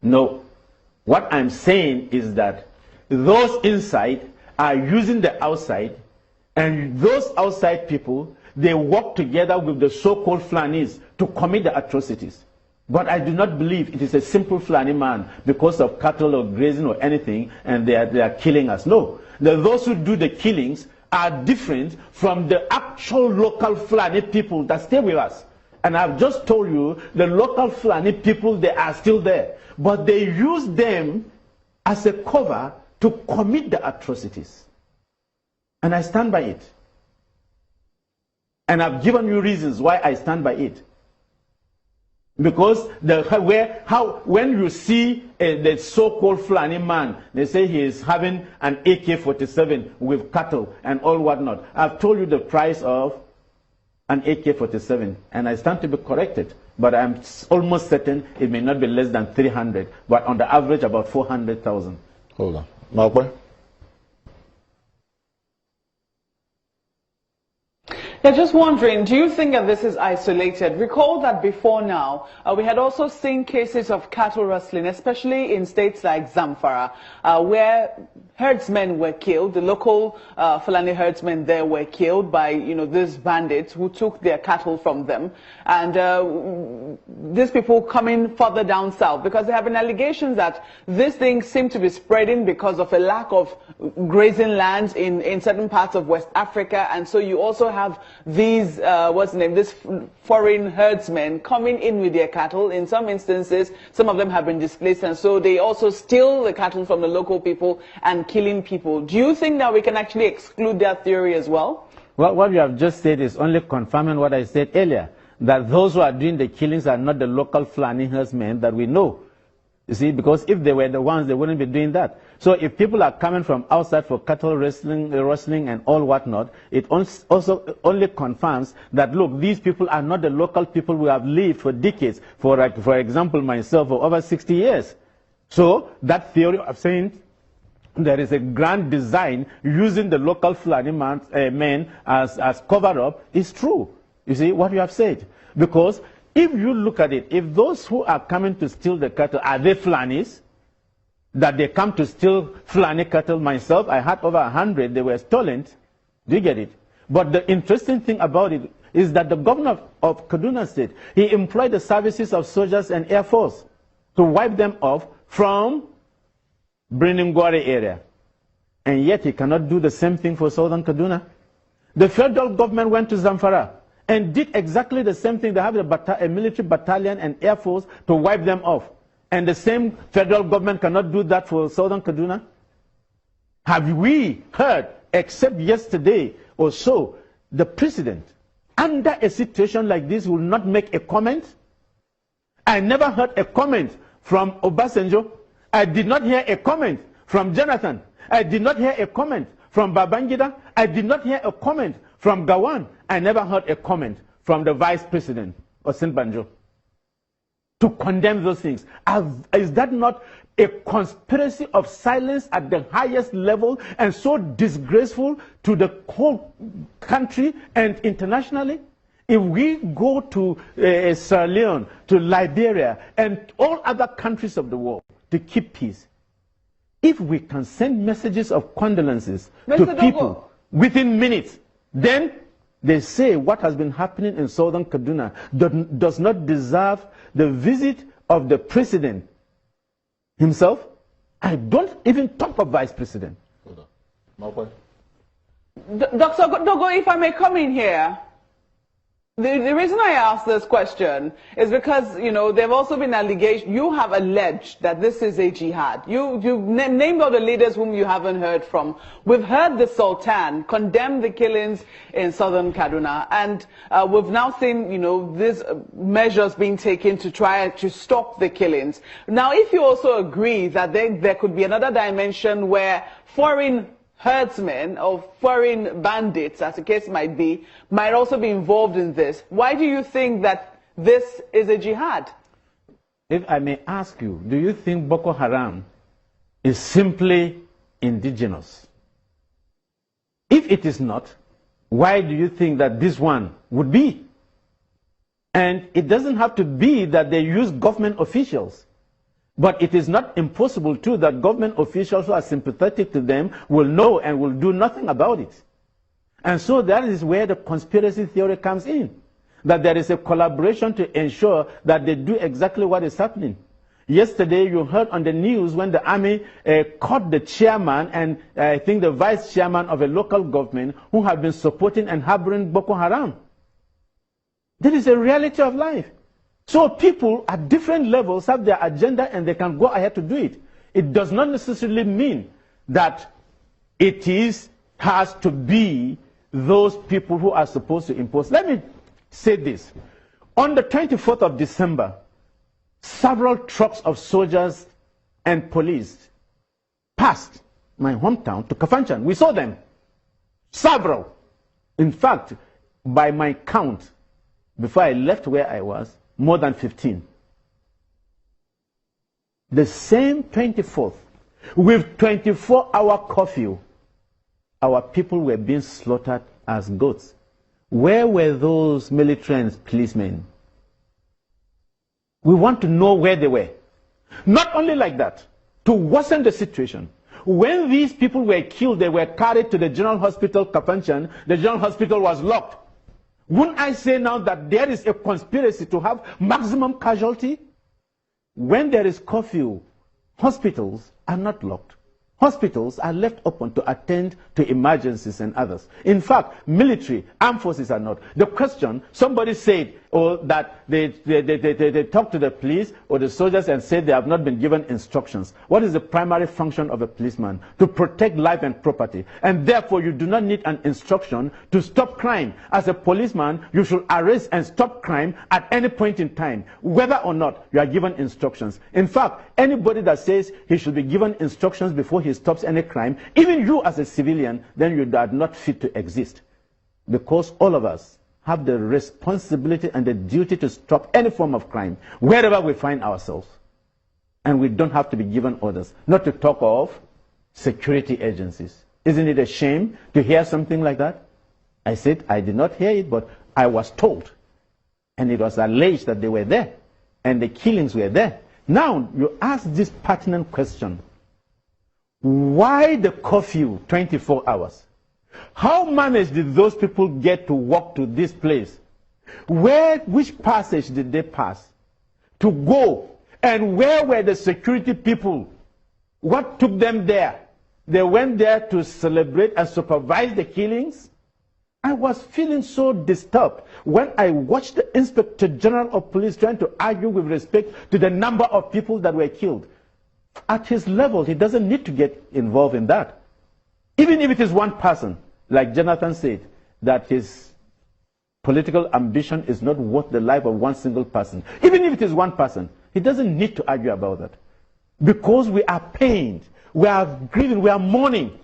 No. What I'm saying is that those inside are using the outside, and those outside people, they work together with the so-called Fulanis to commit the atrocities. But I do not believe it is a simple Fulani man because of cattle or grazing or anything, and they are killing us. No. Those who do the killings are different from the actual local Fulani people that stay with us. And I've just told you, the local Fulani people, they are still there. But they use them as a cover to commit the atrocities. And I stand by it. And I've given you reasons why I stand by it. Because when you see the so-called Fulani man, they say he is having an AK-47 with cattle and all whatnot. I've told you the price of an AK-47, and I stand to be corrected. But I'm almost certain it may not be less than 300, but on the average about 400,000. Hold on. Malcolm? Yeah, just wondering, do you think that this is isolated? Recall that before now, we had also seen cases of cattle rustling, especially in states like Zamfara, where herdsmen were killed. The local Fulani herdsmen there were killed by, these bandits who took their cattle from them. And these people coming further down south, because there have been allegations that these things seem to be spreading because of a lack of grazing lands in certain parts of West Africa. And so you also have these, these foreign herdsmen coming in with their cattle. In some instances, some of them have been displaced, and so they also steal the cattle from the local people and killing people. Do you think that we can actually exclude that theory as well? Well, what you have just said is only confirming what I said earlier, that those who are doing the killings are not the local Fulani herdsmen that we know. You see, because if they were the ones, they wouldn't be doing that. So if people are coming from outside for cattle rustling and all whatnot, it also only confirms that, look, these people are not the local people who have lived for decades. For example, myself, for over 60 years. So that theory of saying there is a grand design using the local Fulani men as cover-up is true. You see what you have said? Because if you look at it, if those who are coming to steal the cattle, are they Fulanis? That they come to steal Fulani cattle? Myself, I had over 100, they were stolen. Do you get it? But the interesting thing about it is that the governor of Kaduna State, he employed the services of soldiers and Air Force to wipe them off from Briningwari area. And yet he cannot do the same thing for southern Kaduna. The federal government went to Zamfara and did exactly the same thing. They have a military battalion and Air Force to wipe them off. And the same federal government cannot do that for southern Kaduna? Have we heard, except yesterday or so, the president, under a situation like this, will not make a comment? I never heard a comment from Obasanjo. I did not hear a comment from Jonathan. I did not hear a comment from Babangida. I did not hear a comment from Gawan. I never heard a comment from the vice president, Osinbajo, to condemn those things. Is that not a conspiracy of silence at the highest level and so disgraceful to the whole country and internationally? If we go to Sierra Leone, to Liberia, and all other countries of the world to keep peace, if we can send messages of condolences to people within minutes, then they say what has been happening in southern Kaduna does not deserve the visit of the president himself. I don't even talk of vice president. Dr. Dogo, if I may come in here. The reason I ask this question is because, there have also been allegations. You have alleged that this is a jihad. You've named all the leaders whom you haven't heard from. We've heard the Sultan condemn the killings in southern Kaduna, and we've now seen, these measures being taken to try to stop the killings. Now, if you also agree that there could be another dimension where foreign herdsmen or foreign bandits, as the case might be, might also be involved in this, why do you think that this is a jihad? If I may ask you, do you think Boko Haram is simply indigenous? If it is not, why do you think that this one would be? And it doesn't have to be that they use government officials. But it is not impossible, too, that government officials who are sympathetic to them will know and will do nothing about it. And so that is where the conspiracy theory comes in, that there is a collaboration to ensure that they do exactly what is happening. Yesterday, you heard on the news when the army caught the chairman and I think the vice chairman of a local government who have been supporting and harboring Boko Haram. That is a reality of life. So people at different levels have their agenda and they can go ahead to do it. It does not necessarily mean that it has to be those people who are supposed to impose. Let me say this. On the 24th of December, several trucks of soldiers and police passed my hometown to Kafanchan. We saw them. Several. In fact, by my count, before I left where I was, more than 15. The same 24th, with 24-hour curfew, our people were being slaughtered as goats. Where were those military and policemen? We want to know where they were. Not only like that, to worsen the situation, when these people were killed, they were carried to the General Hospital, Kafanchan. The General Hospital was locked. Wouldn't I say now that there is a conspiracy to have maximum casualty? When there is curfew, hospitals are not locked. Hospitals are left open to attend to emergencies and others. In fact, military, armed forces are not. The question, somebody said that they talked to the police or the soldiers and said they have not been given instructions. What is the primary function of a policeman? To protect life and property. And therefore, you do not need an instruction to stop crime. As a policeman, you should arrest and stop crime at any point in time, whether or not you are given instructions. In fact, anybody that says he should be given instructions before he stops any crime, even you as a civilian, then you are not fit to exist. Because all of us have the responsibility and the duty to stop any form of crime, wherever we find ourselves. And we don't have to be given orders, not to talk of security agencies. Isn't it a shame to hear something like that? I said I did not hear it, but I was told. And it was alleged that they were there, and the killings were there. Now, you ask this pertinent question. Why the curfew 24 hours? How managed did those people get to walk to this place? Which passage did they pass to go? And where were the security people? What took them there? They went there to celebrate and supervise the killings? I was feeling so disturbed when I watched the Inspector General of Police trying to argue with respect to the number of people that were killed. At his level, he doesn't need to get involved in that. Even if it is one person, like Jonathan said, that his political ambition is not worth the life of one single person. Even if it is one person, he doesn't need to argue about that. Because we are pained, we are grieving, we are mourning.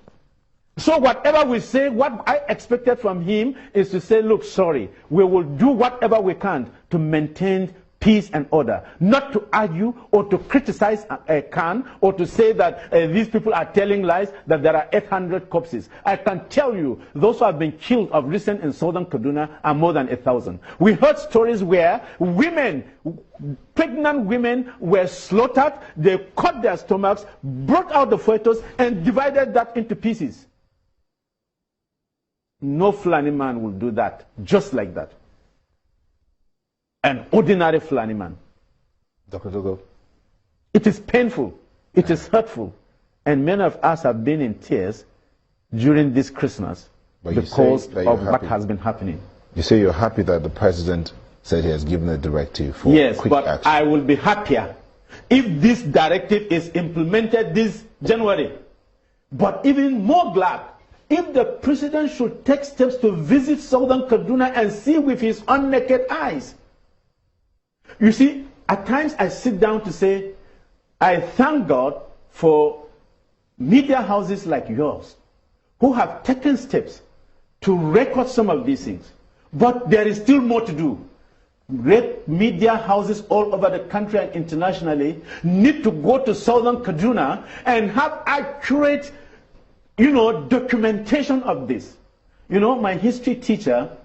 So whatever we say, what I expected from him is to say, look, sorry, we will do whatever we can to maintain peace and order, not to argue or to criticize Khan or to say that these people are telling lies, that there are 800 corpses. I can tell you, those who have been killed of recent in southern Kaduna are more than 1,000. We heard stories where women, pregnant women were slaughtered, they cut their stomachs, brought out the fetus and divided that into pieces. No Fulani man will do that, just like that. An ordinary Fulani man. Dr. Dogo. It is painful. It is hurtful. And many of us have been in tears during this Christmas because of what has been happening. You say you're happy that the president said he has given a directive for quick action. I will be happier if this directive is implemented this January. But even more glad if the president should take steps to visit southern Kaduna and see with his own naked eyes. You see, at times I sit down to say, I thank God for media houses like yours who have taken steps to record some of these things. But there is still more to do. Great media houses all over the country and internationally need to go to southern Kaduna and have accurate, documentation of this. My history teacher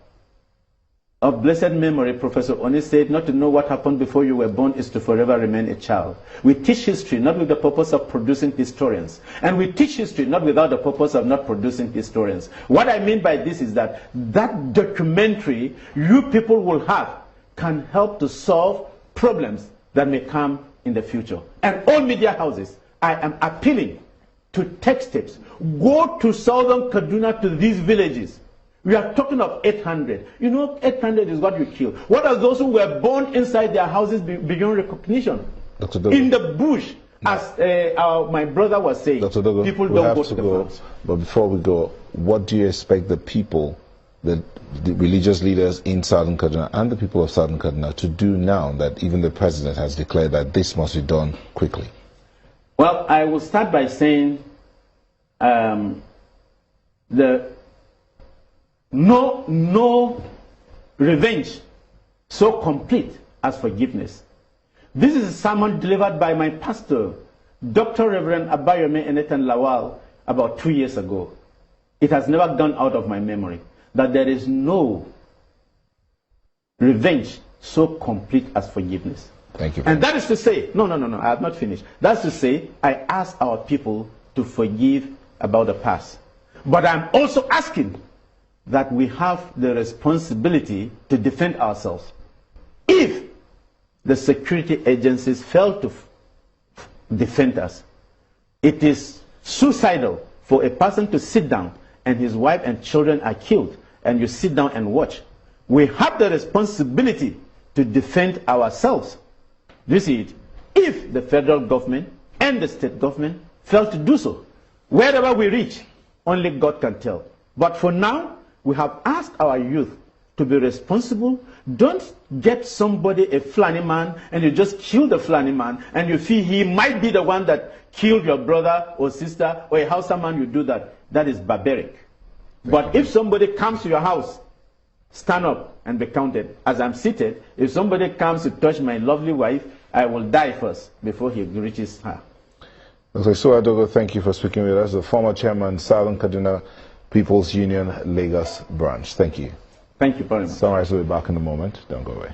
of blessed memory, Professor Oni said, not to know what happened before you were born is to forever remain a child. We teach history not with the purpose of producing historians. And we teach history not without the purpose of not producing historians. What I mean by this is that that documentary you people will have can help to solve problems that may come in the future. And all media houses, I am appealing to take steps. Go to southern Kaduna, to these villages. We are talking of 800. You know, 800 is what you kill. What are those who were born inside their houses beyond recognition? Dr. Dogo. In the bush, as my brother was saying, Dr. Dogo, people don't go to the farms. But before we go, what do you expect the people, the religious leaders in Southern Kaduna and the people of Southern Kaduna to do now that even the president has declared that this must be done quickly? Well, I will start by saying no revenge so complete as forgiveness. This is a sermon delivered by my pastor, Dr. Reverend Abayome Enetan Lawal, about 2 years ago. It has never gone out of my memory that there is no revenge so complete as forgiveness. Thank you. And that is to say, no, I have not finished. That's to say, I ask our people to forgive about the past. But I'm also asking that we have the responsibility to defend ourselves. If the security agencies fail to defend us, it is suicidal for a person to sit down and his wife and children are killed and you sit down and watch. We have the responsibility to defend ourselves. You see it? If the federal government and the state government fail to do so, wherever we reach, only God can tell. But for now, we have asked our youth to be responsible. Don't get somebody, a Fulani man, and you just kill the Fulani man, and you feel he might be the one that killed your brother or sister, or a Hausa man, you do that. That is barbaric. But if somebody comes to your house, stand up and be counted. As I'm seated, if somebody comes to touch my lovely wife, I will die first before he reaches her. Dr. Isuah Dogo, thank you for speaking with us, the former chairman, Southern Kaduna People's Union, Lagos branch. Thank you. Thank you very much. Sunrise will be back in a moment. Don't go away.